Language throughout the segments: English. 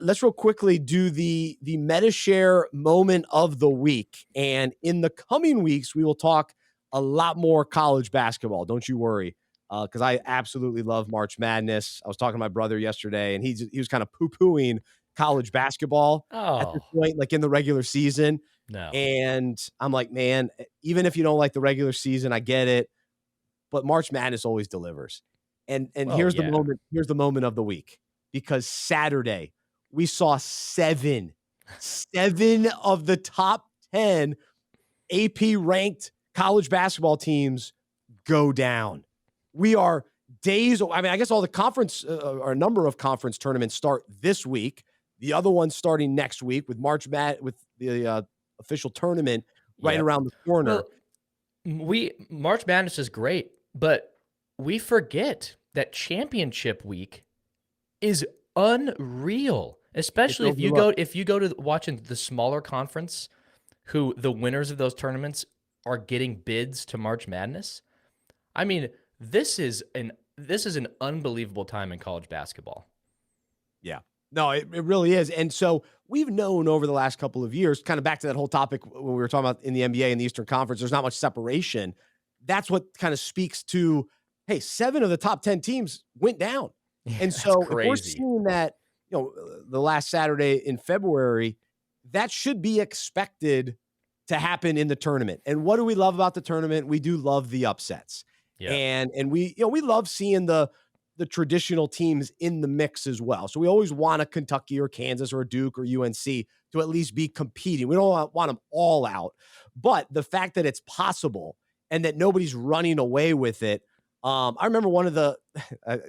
let's real quickly do the Medi-Share moment of the week. And in the coming weeks, we will talk a lot more college basketball. Don't you worry, because I absolutely love March Madness. I was talking to my brother yesterday, and he was kind of poo-pooing college basketball at this Oh, point, like in the regular season. no. And I'm like, man, even if you don't like the regular season, I get it, but March Madness always delivers. And Oh, here's the yeah. moment. Here's the moment of the week, because Saturday we saw seven of the top 10 AP ranked college basketball teams go down. We are days. I mean, I guess all the conference or a number of conference tournaments start this week. The other one starting next week with with the official tournament right Yep. around the corner. Well, we March Madness is great, but we forget that championship week is unreal. It's Especially overlooked. if you go to watching the smaller conference, who the winners of those tournaments are getting bids to March Madness. I mean, this is an unbelievable time in college basketball. Yeah. No, it really is. And so we've known over the last couple of years, kind of back to that whole topic when we were talking about in the NBA and the Eastern Conference, there's not much separation. That's what kind of speaks to, hey, 7 of the top 10 teams went down. Yeah, And that's so if we're crazy. seeing that, the last Saturday in February, that should be expected to happen in the tournament. And what do we love about the tournament? We do love the upsets. Yep. And we love seeing the traditional teams in the mix as well. So we always want a Kentucky or Kansas or a Duke or UNC to at least be competing. We don't want them all out, but the fact that it's possible and that nobody's running away with it. I remember one of the,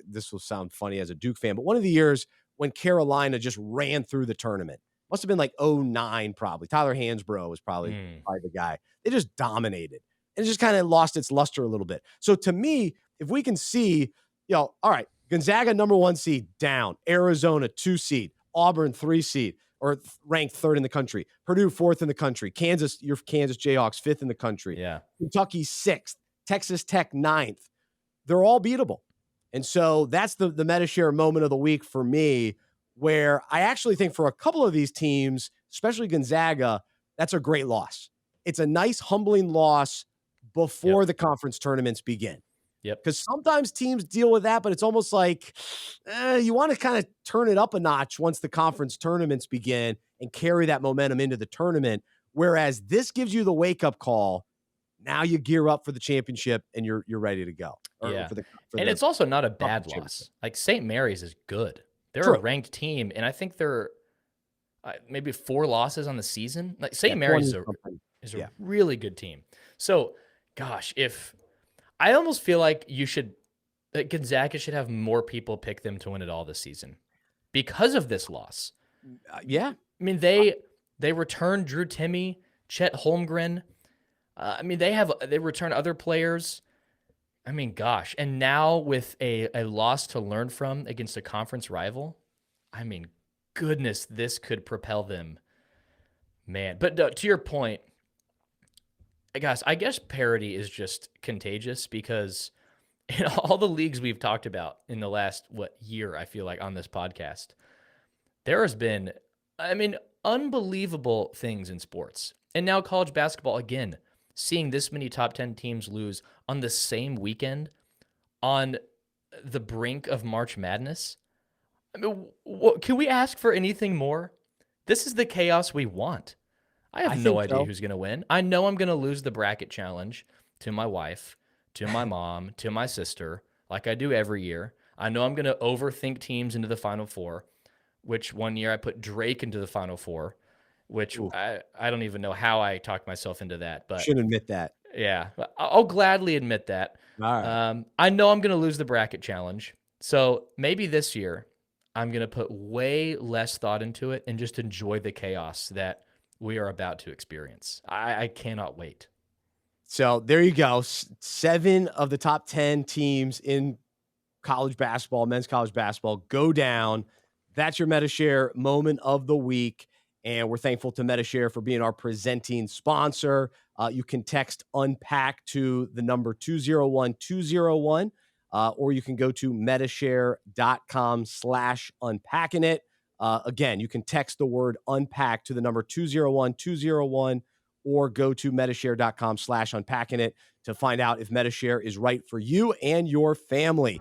this will sound funny as a Duke fan, but one of the years when Carolina just ran through the tournament, must have been like '09 probably. Tyler Hansbrough was probably Mm. the guy. They just dominated and it just kind of lost its luster a little bit. So to me, if we can see, all right, Gonzaga number 1 seed down, Arizona 2 seed, Auburn 3 seed or ranked 3rd in the country, Purdue 4th in the country, your Kansas Jayhawks 5th in the country, Yeah. Kentucky 6th, Texas Tech 9th. They're all beatable. And so that's the Medi-Share moment of the week for me, where I actually think for a couple of these teams, especially Gonzaga, that's a great loss. It's a nice humbling loss before Yep. the conference tournaments begin. Yep. Because sometimes teams deal with that, but it's almost like you want to kind of turn it up a notch once the conference tournaments begin and carry that momentum into the tournament. Whereas this gives you the wake-up call. Now you gear up for the championship and you're ready to go. Or Yeah. for And the it's also not a bad conference championship. loss. Like St. Mary's is good. They're a True. ranked team, and I think they're maybe 4 losses on the season. Like Yeah, St. Mary's 20 something. is a Yeah. really good team. So, gosh, if I almost feel like Gonzaga should have more people pick them to win it all this season because of this loss. Yeah. I mean, they returned Drew Timme, Chet Holmgren. I mean, they return other players. I mean, gosh, and now with a loss to learn from against a conference rival, I mean, goodness, this could propel them, man. But to your point, I guess parity is just contagious because in all the leagues we've talked about in the last year, I feel like on this podcast, there has been, I mean, unbelievable things in sports, and now college basketball again. Seeing this many top 10 teams lose on the same weekend on the brink of March Madness. I mean, can we ask for anything more? This is the chaos we want. I have I no think idea so. who's going to win. I know I'm going to lose the bracket challenge to my wife, to my mom, to my sister, like I do every year. I know I'm going to overthink teams into the Final Four, which one year I put Drake into the Final Four, which Ooh, I don't even know how I talked myself into that, you but should admit that. yeah, I'll gladly admit that. All right. I know I'm going to lose the bracket challenge. So maybe this year I'm going to put way less thought into it and just enjoy the chaos that we are about to experience. I cannot wait. So there you go. 7 of the top 10 teams in college basketball, men's college basketball, go down. That's your Medi-Share moment of the week. And we're thankful to Medi-Share for being our presenting sponsor. You can text UNPACK to the number 201201, or you can go to medishare.com/unpacking it. Again, you can text the word unpack to the number 201-201 or go to medishare.com/unpacking it to find out if Medi-Share is right for you and your family.